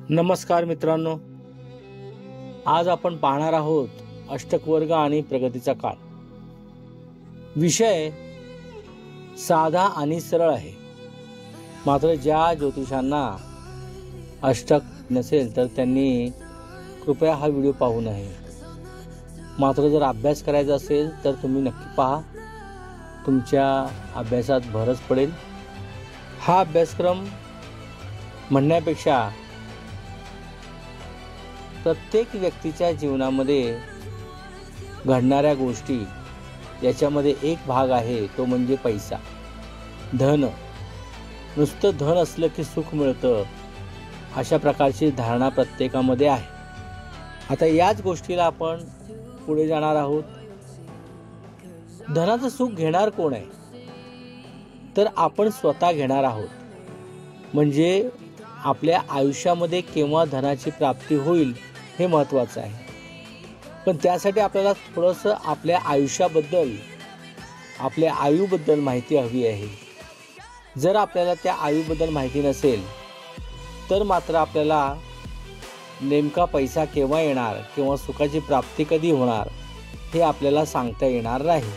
नमस्कार मित्रांनो, आज आपण पाहणार आहोत अष्टकवर्ग आणि प्रगतीचा काळ. विषय साधा आणि सरळ आहे. मात्र ज्या ज्योतिषांना अष्टक नसेल तर त्यांनी कृपया हा व्हिडिओ पाहू नये. मात्र जर अभ्यास करायचा असेल तर तुम्ही नक्की पहा. तुमच्या अभ्यासात भरच पडेल. हा अभ्यासक्रम म्हणण्यापेक्षा प्रत्येक व्यक्तीच्या जीवनामध्ये घडणाऱ्या गोष्टी याच्यामध्ये एक भाग आहे, तो म्हणजे पैसा, धन. नुसतं धन असलं की सुख मिळतं, अशा प्रकारची धारणा प्रत्येकामध्ये आहे. आता याच गोष्टीला आपण पुढे जाणार आहोत. धनाचं सुख घेणार कोण आहे तर आपण स्वतः घेणार आहोत. म्हणजे आपल्या आयुष्यामध्ये केव्हा धनाची प्राप्ती होईल हे महत्त्वाचं आहे. पण त्यासाठी आपल्याला थोडंसं आपल्या आयुष्याबद्दल, आपल्या आयुबद्दल माहिती हवी आहे. जर आपल्याला त्या आयुबद्दल माहिती नसेल तर मात्र आपल्याला नेमका पैसा केव्हा येणार किंवा सुखाची प्राप्ती कधी होणार हे आपल्याला सांगता येणार नाही.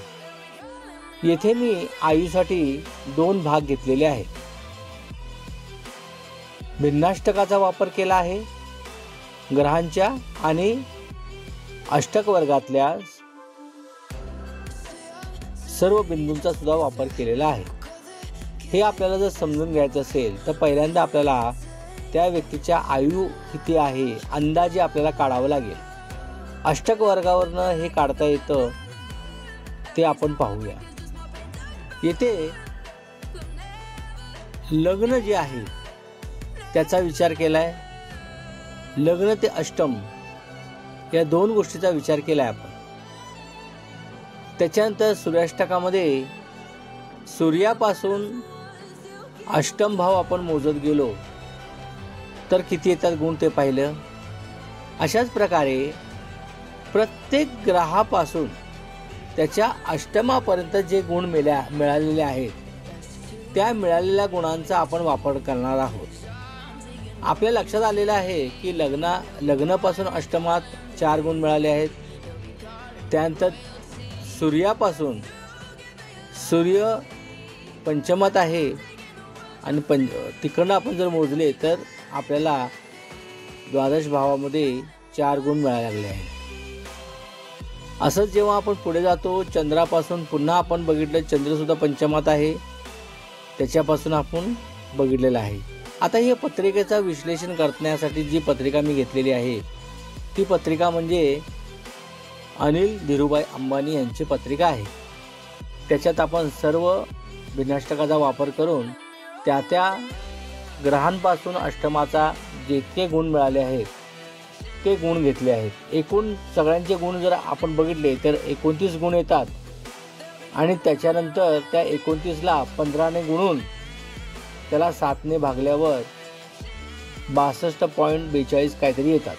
येथे मी आयुसाठी 2 भाग घेतलेले आहेत. भिन्नाष्टकाचा वापर केला आहे, ग्रहांच्या आणि अष्टक वर्गातल्या सर्व बिंदूंचा सुद्धा वापर केलेला आहे. हे आपल्याला जर समजून घ्यायचं असेल तर पहिल्यांदा आपल्याला त्या व्यक्तीच्या आयु किती आहे अंदाजे आपल्याला काढावं लागेल. अष्टक वर्गावरनं हे काढता येतं, ते आपण पाहूया. येथे लग्न जे आहे त्याचा विचार केलाय. लग्न ते अष्टम या 2 गोष्टीचा विचार केलाय आपण. त्याच्यानंतर सूर्याष्टकामध्ये सूर्यापासून अष्टम भाव आपण मोजत गेलो तर किती येतात गुण ते पाहिलं. अशाच प्रकारे प्रत्येक ग्रहापासून त्याच्या अष्टमापर्यंत जे गुण मिळालेले आहेत त्या मिळालेल्या गुणांचा आपण वापर करणार आहोत. आपल्या लक्षात आलेलं आहे की लग्नापासून अष्टमात 4 गुण मिळाले आहेत. त्यानंतर सूर्यापासून सूर्य पंचमात आहे आणि तिकडनं आपण जर मोजले तर आपल्याला द्वादश भावामध्ये 4 गुण मिळायला लागले आहेत. असंच जेव्हा आपण पुढे जातो, चंद्रापासून पुन्हा आपण बघितलं, चंद्रसुद्धा पंचमात आहे, त्याच्यापासून आपण बघितलेलं आहे. आता ही पत्रिकेचं विश्लेषण करण्यासाठी जी पत्रिका मी घेतलेली आहे ती पत्रिका म्हणजे अनिल धीरूभाई अंबानी यांची पत्रिका आहे. त्याच्यात आपण सर्व भिन्नाष्टकाचा वापर करून त्या ग्रहांपासून अष्टमाचा जितके गुण मिळाले आहेत ते गुण घेतले आहेत. एकूण सगळ्यांचे गुण जर आपण बघितले तर 29 गुण येतात आणि त्याच्यानंतर त्या 29ला 15ने गुणून त्याला 7ने भागल्यावर 62.42 काहीतरी येतात.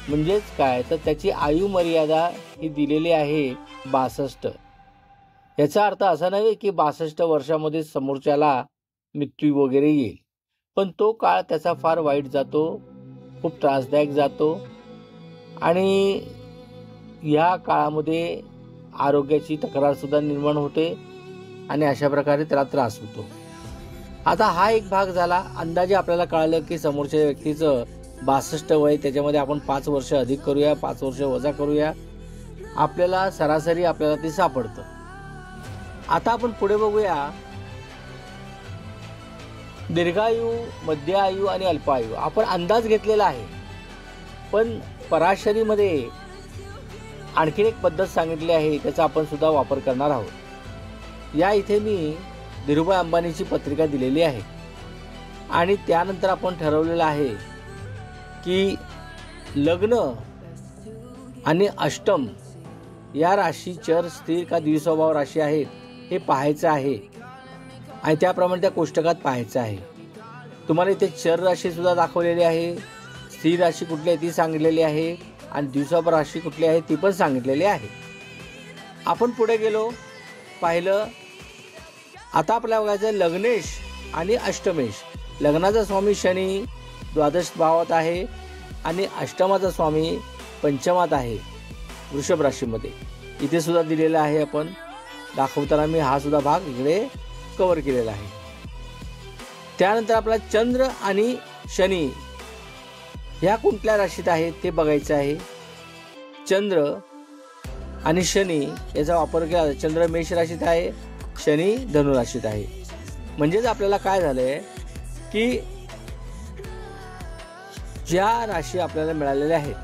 म्हणजेच काय तर त्याची आयु मर्यादा ही दिलेली आहे 62. याचा अर्थ असा नव्हे की 62 वर्षामध्ये समोरच्याला मृत्यू वगैरे येईल, पण तो काळ त्याचा फार वाईट जातो, खूप त्रासदायक जातो आणि या काळामध्ये आरोग्याची तक्रारसुद्धा निर्माण होते आणि अशा प्रकारे त्याला त्रास होतो. आता हा एक भाग झाला. अंदाजे आपल्याला कळालं की समोरच्या व्यक्तीचं 62 वय, त्याच्यामध्ये आपण 5 वर्ष अधिक करूया, 5 वर्ष वजा करूया, आपल्याला सरासरी आपल्याला ते सापडतं. आता आपण पुढे बघूया. दीर्घायू, मध्य आयु आणि अल्पायू आपण अंदाज घेतलेला आहे, पण पराशरीमध्ये आणखीन एक पद्धत सांगितली आहे, त्याचा आपण सुद्धा वापर करणार आहोत. या इथे मी धीरूभाई अंबानीची पत्रिका दिलेली आहे आणि त्यानंतर आपण ठरवलेलं आहे की लग्न आणि अष्टम या राशी चर, स्थिर का द्विस्वभाव राशी आहेत हे पाहायचं आहे आणि त्याप्रमाणे त्या कोष्टकात पाहायचं आहे. तुम्हाला इथे चर राशी सुद्धा दाखवलेली आहे, स्थिर राशी कुठली आहे ती सांगितलेली आहे आणि द्विस्वभाव राशी कुठली आहे ती पण सांगितलेली आहे. आपण पुढे गेलो, पाहिलं. आता आपल्याला बघायचं लग्नेश आणि अष्टमेश. लग्नाचा स्वामी शनी, द्वादश भावात आहे आणि अष्टमाचा स्वामी पंचमात आहे वृषभ राशीमध्ये. इथे सुद्धा दिलेला आहे, आपण दाखवताना मी हा सुद्धा भाग इकडे कव्हर केलेला आहे. त्यानंतर आपला चंद्र आणि शनी ह्या कुठल्या राशीत आहेत ते बघायचं आहे. चंद्र आणि शनी याचा वापर केला. चंद्र मेष राशीत आहे, शनी धनु राशीत आहे. म्हणजेच आपल्याला काय झालंय की ज्या राशी आपल्याला मिळालेल्या आहेत,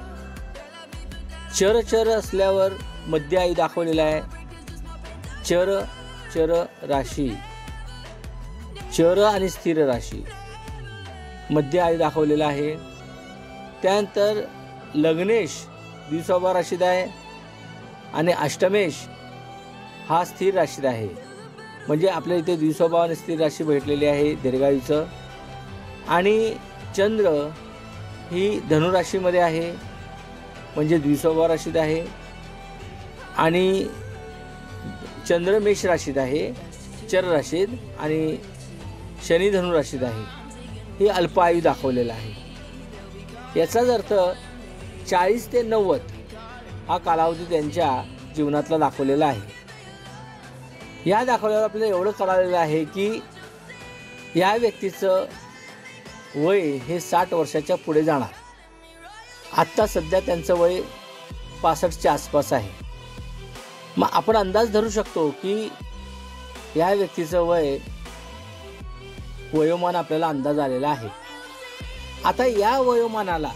चर असल्यावर मध्य आयु दाखवलेला आहे. चर राशी, चर आणि स्थिर राशी मध्य आयु दाखवलेला आहे. त्यानंतर लग्नेश द्विस्वभाव राशीत आहे आणि अष्टमेश हा स्थिर राशीत आहे. म्हणजे आपल्या इथे द्विस्वभाव आणि स्थिर राशी भेटलेली आहे दीर्घायुचं. आणि चंद्र ही धनुराशीमध्ये आहे, म्हणजे द्विस्वभाव राशीत आहे. आणि चंद्र मेष राशीत आहे, चर राशीत, आणि शनी धनु राशीत आहे. हे अल्प आयु दाखवलेलं आहे. याचाच अर्थ 40 ते 90 हा कालावधी त्यांच्या जीवनातला दाखवलेला आहे. या दाखवल्यावर आपल्याला एवढं कळालेलं आहे की या व्यक्तीचं वय हे 60 वर्षाच्या पुढे जाणार. आत्ता सध्या त्यांचं वय 65च्या आसपास आहे. मग आपण अंदाज धरू शकतो की या व्यक्तीचं वयोमान आपल्याला अंदाज आलेला आहे. आता या वयोमानाला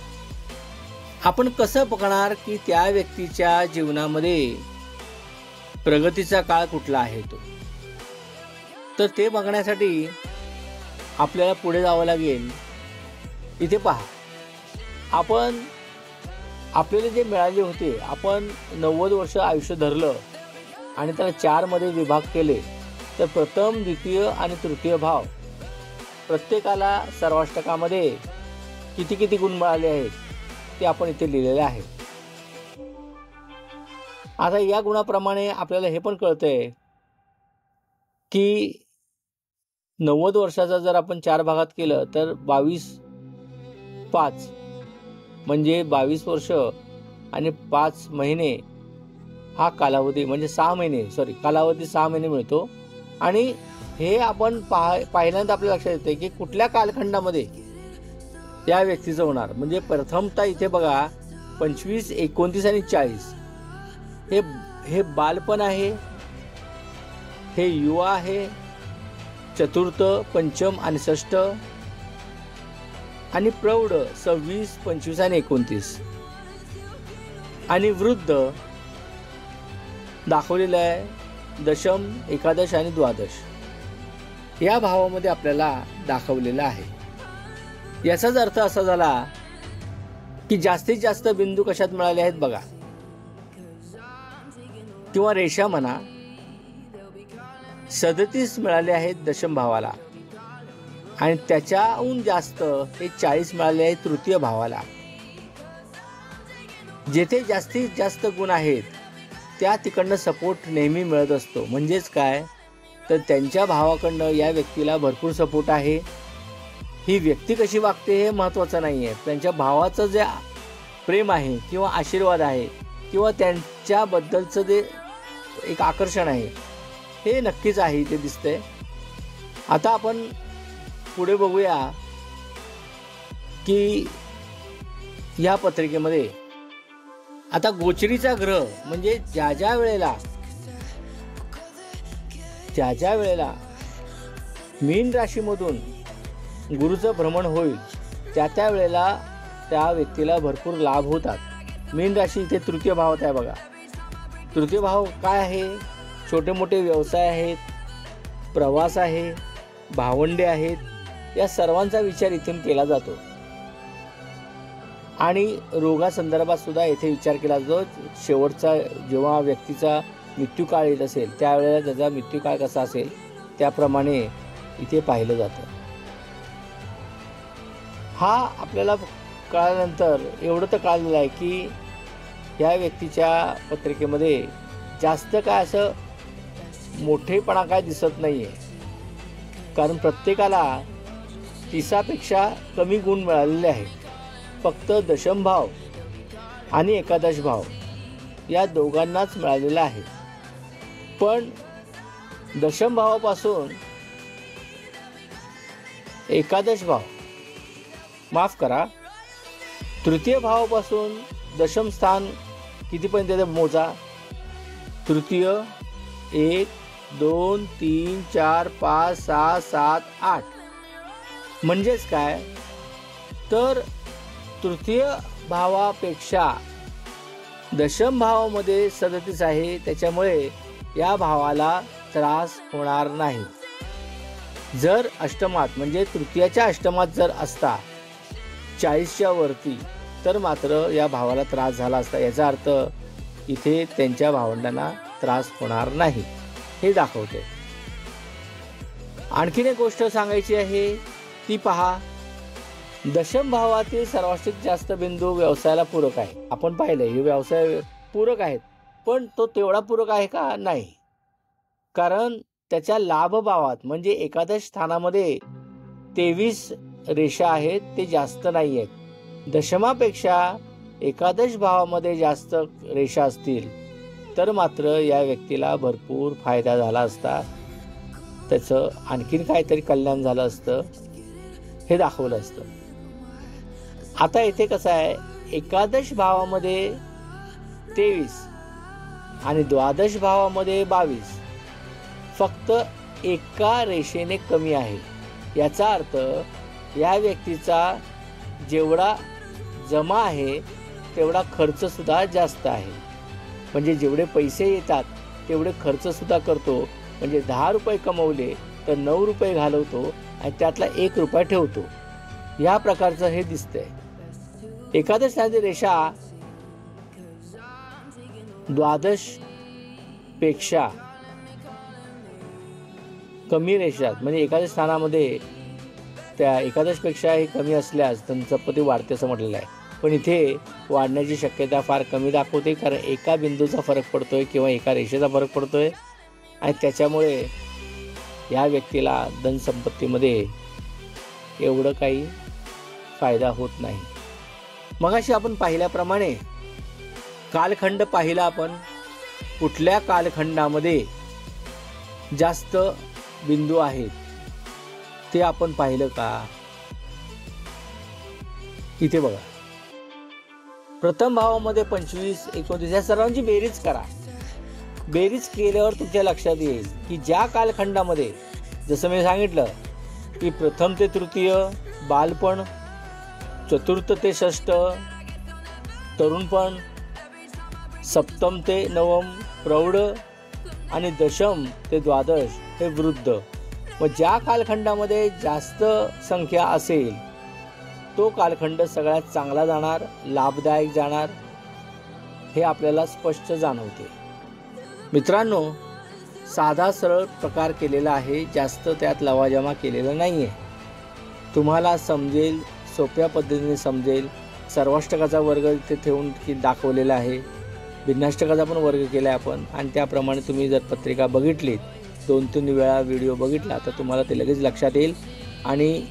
आपण कसं पकडणार की त्या व्यक्तीच्या जीवनामध्ये प्रगतीचा काळ कुठला आहे तो, तर ते बघण्यासाठी आपल्याला पुढे जावं लागेल. इथे पहा, आपण आपल्याला जे मिळाले होते, आपण 90 वर्ष आयुष्य धरलं आणि त्याला 4 मध्ये विभाग केले, तर प्रथम, द्वितीय आणि तृतीय भाव प्रत्येकाला सर्वाष्टकामध्ये किती किती गुण मिळाले आहेत ते आपण इथे लिहिलेले आहे. आता या गुणाप्रमाणे आपल्याला हे पण कळतंय की 90 वर्षाचा जर आपण 4 भागात केलं तर 22/5 म्हणजे 22 वर्ष आणि 5 महिने हा कालावधी, म्हणजे 6 महिने, कालावधी 6 महिने मिळतो. आणि हे आपण पाहिल्यानंतर आपल्याला लक्षात येते की कुठल्या कालखंडामध्ये या व्यक्तीचं होणार. म्हणजे प्रथमतः इथे बघा 25, 29 आणि 40 हे बालपण आहे, हे युवा आहे, चतुर्थ, पंचम आणि षष्ठ, आणि प्रौढ 26, 25 आणि 29, आणि वृद्ध दाखवलेलं आहे दशम, एकादश आणि द्वादश या भावामध्ये आपल्याला दाखवलेलं आहे. याचाच अर्थ असा झाला की जास्तीत जास्त बिंदू कशात मिळाले आहेत बघा, किंवा रेषा म्हणा, 37 मिळाले आहेत दशम भावाला, आणि त्याच्याहून जास्त हे 40 मिळाले आहेत तृतीय भावाला. जेथे जास्तीत जास्त गुण आहेत त्या तिकडनं सपोर्ट नेहमी मिळत असतो. म्हणजेच काय, तर त्यांच्या भावाकडनं या व्यक्तीला भरपूर सपोर्ट आहे. ही व्यक्ती कशी वागते हे महत्त्वाचं नाही आहे, त्यांच्या भावाचं जे प्रेम आहे किंवा आशीर्वाद आहे किंवा त्यांच्याबद्दलचं जे एक आकर्षण आहे हे नक्कीच आहे, इथे दिसतंय. आता आपण पुढे बघूया की या पत्रिकेमध्ये आता गोचरीचा ग्रह, म्हणजे ज्या ज्या वेळेला मीन राशीमधून गुरुचं भ्रमण होईल त्या वेळेला त्या व्यक्तीला भरपूर लाभ होतात. मीन राशी इथे तृतीय भावात आहे बघा. तृतीय भाव काय आहे, छोटे मोठे व्यवसाय आहेत, प्रवास आहे, भावंडे आहेत, या सर्वांचा विचार इथून केला जातो. आणि रोगासंदर्भात सुद्धा येथे विचार केला जातो. शेवटचा जेव्हा व्यक्तीचा मृत्यूकाळ येत असेल त्यावेळेला त्याचा मृत्यूकाळ कसा असेल त्याप्रमाणे इथे पाहिलं जातं. हा आपल्याला कळाल्यानंतर एवढं तर कळलेलं आहे की या व्यक्तीच्या पत्रिकेमध्ये जास्त काय असं मोठेपणा काय दिसत नाही आहे. कारण प्रत्येकाला 30पेक्षा कमी गुण मिळालेले आहेत. फक्त दशम भाव आणि एकादश भाव या दोघांनाच मिळालेला आहे. पण दशम भावापासून एकादश भाव, माफ करा, तृतीय भावापासून दशम स्थान कितीपर्यंत येते मोजा. तृतीय 1 2 3 4 5 6 7 8. म्हणजेच काय तर तृतीय भावापेक्षा दशम भावामध्ये 37 आहे. त्याच्यामुळे या भावाला त्रास होणार नाही. जर अष्टमात म्हणजे तृतीयाच्या अष्टमात जर असता 40च्या वरती तर मात्र या भावाला त्रास झाला असता. याचा अर्थ इथे त्यांच्या भावंडांना त्रास होणार नाही हे दाखवते. आणखीन एक गोष्ट सांगायची आहे ती पहा. दशम भावातील सर्वाधिक जास्त बिंदू व्यवसायाला पूरक आहे. आपण पाहिलं हे व्यवसाय पूरक आहेत, पण तो तेवढा पूरक आहे का? नाही. कारण त्याच्या लाभ भावात म्हणजे एकादश स्थानामध्ये 23 रेषा आहेत, ते जास्त नाही आहेत. दशमापेक्षा एकादश भावामध्ये जास्त रेषा असतील तर मात्र या व्यक्तीला भरपूर फायदा झाला असता, त्याचं आणखीन काहीतरी कल्याण झालं असतं हे दाखवलं असतं. आता इथे कसं आहे, एकादश भावामध्ये 23 आणि द्वादश भावामध्ये 22 फक्त एका रेषेने कमी आहे. याचा अर्थ या व्यक्तीचा जेवढा जमा आहे तेवढा खर्च सुद्धा जास्त आहे. म्हणजे जेवढे पैसे येतात तेवढे खर्च सुद्धा करतो. म्हणजे 10 रुपये कमवले तर 9 रुपये घालवतो आणि त्यातला 1 रुपया ठेवतो. या प्रकारचं हे दिसतंय. एकादश स्थानाची रेषा द्वादश पेक्षा कमी रेषात म्हणजे एकादश स्थानामध्ये त्या एकादशपेक्षा हे कमी असल्यास धनसंपत्ती वाढते असं म्हटलेलं आहे. पण इथे वाढण्याची शक्यता फार कमी दाखवते, कारण एका बिंदूचा फरक पडतोय किंवा एका रेषेचा फरक पडतोय आणि त्याच्यामुळे या व्यक्तीला धनसंपत्तीमध्ये एवढं काही फायदा होत नाही. मगाशी आपण पाहिल्याप्रमाणे कालखंड पाहिला. आपण कुठल्या कालखंडामध्ये जास्त बिंदू आहेत ते आपण पाहिलं का? इथे बघा, प्रथम भावामध्ये 25 29 या सर्वांची बेरीज करा. बेरीज केल्यावर तुमच्या लक्षात येईल की ज्या कालखंडामध्ये जसं मी सांगितलं की प्रथम ते तृतीय बालपण, चतुर्थ ते षष्ठ तरुणपण, सप्तम ते नवम प्रौढ आणि दशम ते द्वादश हे वृद्ध. व ज्या कालखंडामध्ये जास्त संख्या असेल तो कालखंड सगळ्यात चांगला जाणार, लाभदायक जाणार हे आपल्याला स्पष्ट जाणवते. मित्रांनो, साधा सरळ प्रकार केलेला आहे, जास्त त्यात लवाजमा केलेला नाही आहे. तुम्हाला समजेल, सोप्या पद्धतीने समजेल. सर्वाष्टकाचा वर्ग इथे ठेवून दाखवलेला आहे. भिन्नाष्टकाचा पण वर्ग केला आहे आपण आणि त्याप्रमाणे तुम्ही जर पत्रिका बघितलीत, 2-3 वेळा व्हिडिओ बघितला तर तुम्हाला ते लगेच लक्षात येईल. आणि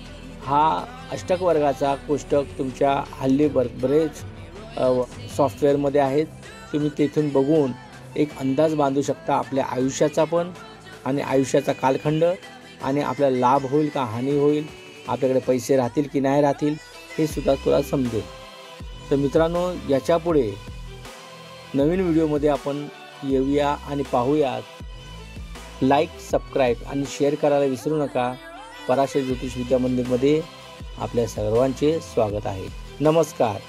हा अष्टक वर्गाचा कोष्टक तुमच्या हल्ली बरेच सॉफ्टवेअरमध्ये आहेत. तुम्ही तेथून बघून एक अंदाज बांधू शकता आपल्या आयुष्याचा पण आणि आयुष्याचा कालखंड, आणि आपल्याला लाभ होईल का हानी होईल, आपल्याकडे पैसे राहतील की नाही राहतील हे सुद्धा तुला समजेल. तर मित्रांनो, याच्या पुढे नवीन व्हिडिओमध्ये आपण येऊया आणि पाहूयात. लाईक, सबस्क्राईब आणि शेअर करायला विसरू नका. पराशर ज्योतिष विद्या मंदिरमध्ये आपल्या सर्वांचे स्वागत आहे. नमस्कार.